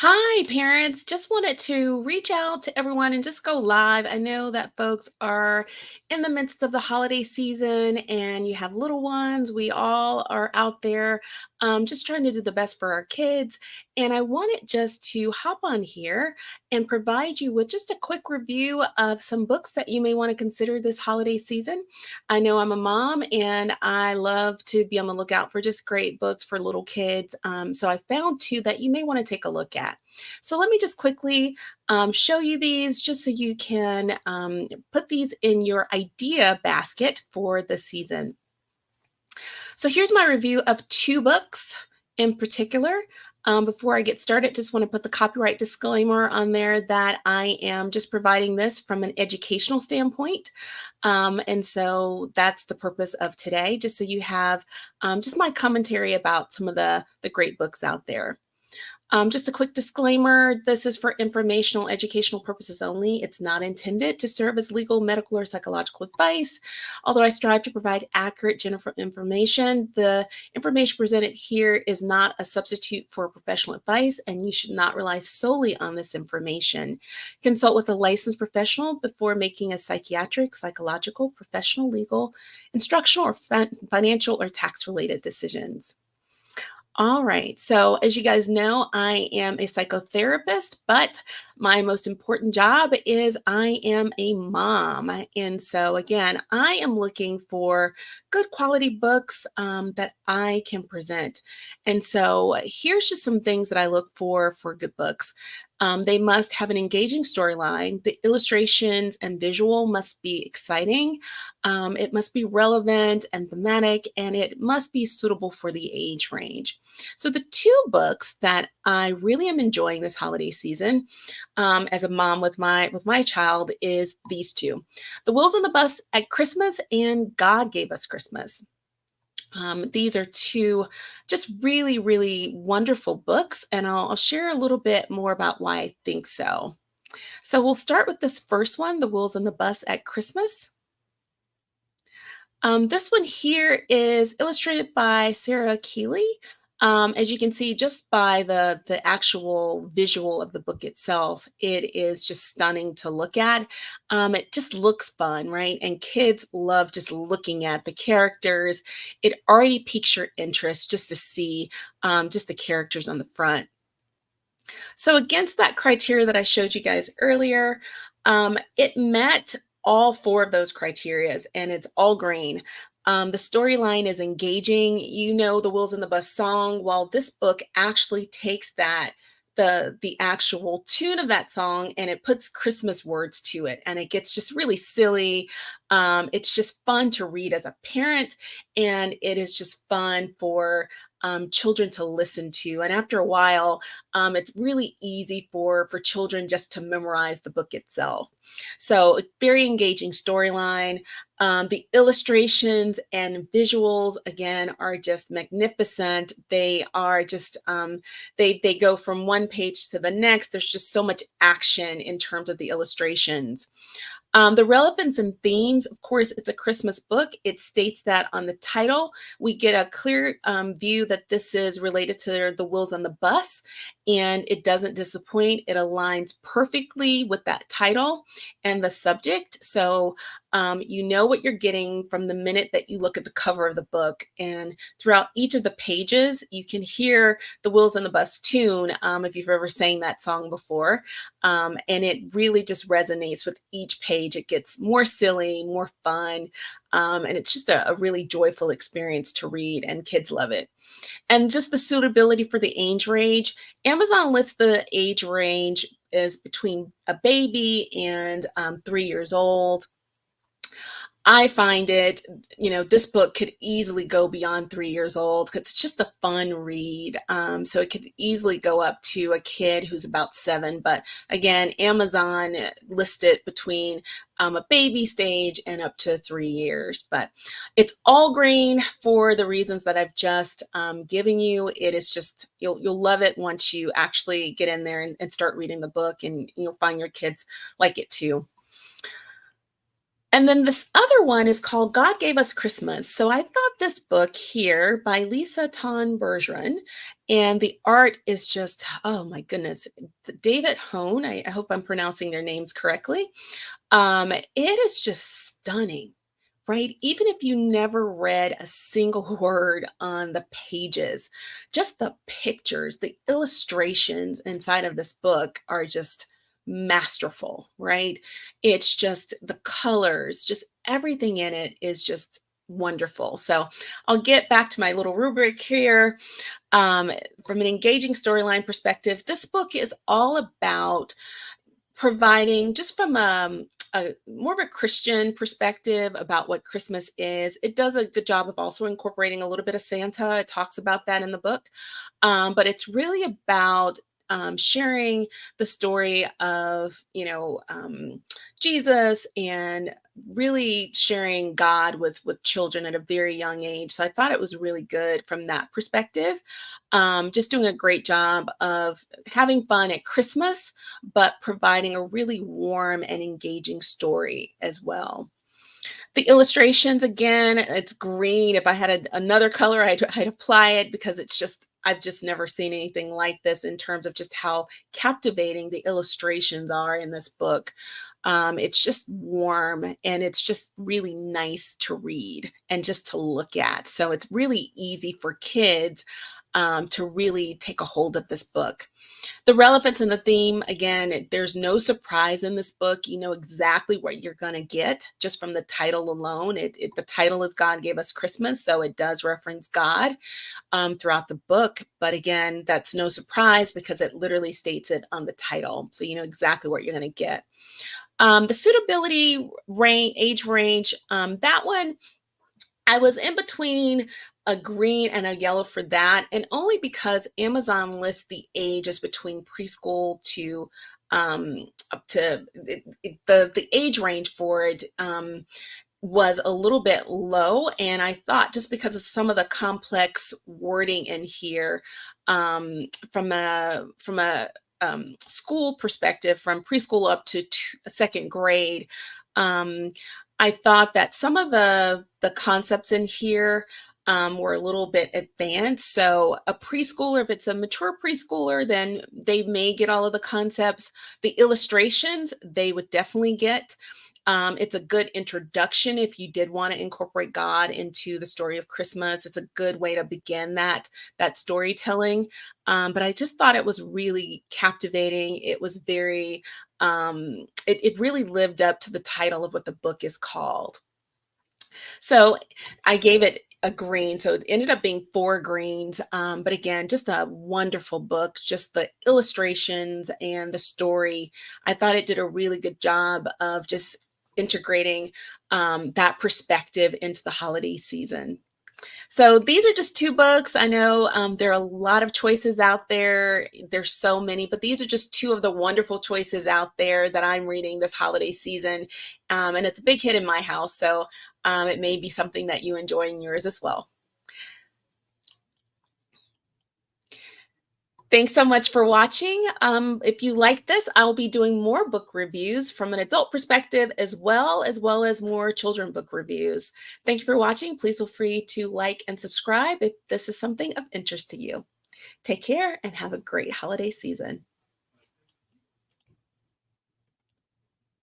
Hi, parents. Just wanted to reach out to everyone and just go live. I know that folks are in the midst of the holiday season and you have little ones. We all are out there just trying to do the best for our kids. And I wanted just to hop on here and provide you with just a quick review of some books that you may want to consider this holiday season. I know I'm a mom and I love to be on the lookout for just great books for little kids. So I found two that you may want to take a look at. So let me just quickly show you these just so you can put these in your idea basket for the season. So here's my review of two books in particular. Before I get started, just want to put the copyright disclaimer on there that I am just providing this from an educational standpoint. And so that's the purpose of today, just so you have just my commentary about some of the great books out there. Just a quick disclaimer, this is for informational, educational purposes only. It's not intended to serve as legal, medical, or psychological advice. Although I strive to provide accurate general information, the information presented here is not a substitute for professional advice, and you should not rely solely on this information. Consult with a licensed professional before making a psychiatric, psychological, professional, legal, instructional, or financial or tax-related decisions. All right. So, as you guys know, I am a psychotherapist, but my most important job is I am a mom. And so, again, I am looking for good quality books that I can present. And so, here's just some things that I look for good books. They must have an engaging storyline. The illustrations and visual must be exciting. It must be relevant and thematic, and it must be suitable for the age range. So the two books that I really am enjoying this holiday season, as a mom with my child, is these two: The Wheels on the Bus at Christmas and God Gave Us Christmas. These are two just really, really wonderful books, and I'll share a little bit more about why I think so. So we'll start with this first one, The Wheels on the Bus at Christmas. This one here is illustrated by Sarah Keeley. As you can see, just by the actual visual of the book itself, it is just stunning to look at. It just looks fun, right? And kids love just looking at the characters. It already piques your interest just to see just the characters on the front. So against that criteria that I showed you guys earlier, it met all four of those criterias, and it's all green. The storyline is engaging. You know the Wheels in the Bus song. While this book actually takes the actual tune of that song and it puts Christmas words to it, and it gets just really silly. It's just fun to read as a parent, and it is just fun for children to listen to. And after a while, it's really easy for children just to memorize the book itself. So, very engaging storyline. The illustrations and visuals, again, are just magnificent. They are just they go from one page to the next. There's just so much action in terms of the illustrations. The relevance and themes, of course, it's a Christmas book. It states that on the title. We get a clear view that this is related to the Wheels on the Bus, and it doesn't disappoint. It aligns perfectly with that title and the subject. So you know what you're getting from the minute that you look at the cover of the book. And throughout each of the pages, you can hear the Wheels on the Bus tune, if you've ever sang that song before. And it really just resonates with each page. It gets more silly, more fun, and it's just a really joyful experience to read, and kids love it. And just the suitability for the age range, Amazon lists the age range is between a baby and 3 years old. I find it, this book could easily go beyond 3 years old. It's just a fun read. So it could easily go up to a kid who's about 7. But again, Amazon listed between a baby stage and up to 3 years. But it's all green for the reasons that I've just given you. It is just, you'll love it once you actually get in there and start reading the book, and you'll find your kids like it too. And then this other one is called God Gave Us Christmas. So I thought this book here by Lisa Ton Bergeron, and the art is just, oh my goodness, David Hone. I hope I'm pronouncing their names correctly. It is just stunning, right? Even if you never read a single word on the pages, just the pictures, the illustrations inside of this book are just masterful, right? It's just the colors, just everything in it is just wonderful. So I'll get back to my little rubric here. Um, from an engaging storyline perspective, this book is all about providing just from a more of a Christian perspective about what Christmas is. It does a good job of also incorporating a little bit of Santa. It talks about that in the book, but it's really about sharing the story of Jesus and really sharing God with children at a very young age. So I thought it was really good from that perspective. Just doing a great job of having fun at Christmas, but providing a really warm and engaging story as well. The illustrations, again, it's green. If I had another color, I'd apply it because it's just, I've just never seen anything like this in terms of just how captivating the illustrations are in this book. It's just warm and it's just really nice to read and just to look at. So it's really easy for kids to really take a hold of this book. The relevance and the theme, again, there's no surprise in this book. You know exactly what you're going to get just from the title alone. The title is God Gave Us Christmas, so it does reference God throughout the book. But again, that's no surprise because it literally states it on the title. So you know exactly what you're going to get. The suitability range, age range, that one, I was in between a green and a yellow for that, and only because Amazon lists the ages between preschool to up to the age range for it was a little bit low, and I thought just because of some of the complex wording in here from a school perspective, from preschool up to second grade. Um, I thought that some of the concepts in here were a little bit advanced. So a preschooler, if it's a mature preschooler, then they may get all of the concepts. The illustrations, they would definitely get. It's a good introduction if you did want to incorporate God into the story of Christmas. It's a good way to begin that storytelling. But I just thought it was really captivating. It was very, it really lived up to the title of what the book is called. So I gave it a green. So it ended up being 4 greens. But again, just a wonderful book. Just the illustrations and the story. I thought it did a really good job of just integrating that perspective into the holiday season. So these are just 2 books. I know there are a lot of choices out there. There's so many, but these are just 2 of the wonderful choices out there that I'm reading this holiday season. And it's a big hit in my house, so it may be something that you enjoy in yours as well. Thanks so much for watching. If you like this, I'll be doing more book reviews from an adult perspective as well as more children book reviews. Thank you for watching. Please feel free to like and subscribe if this is something of interest to you. Take care and have a great holiday season.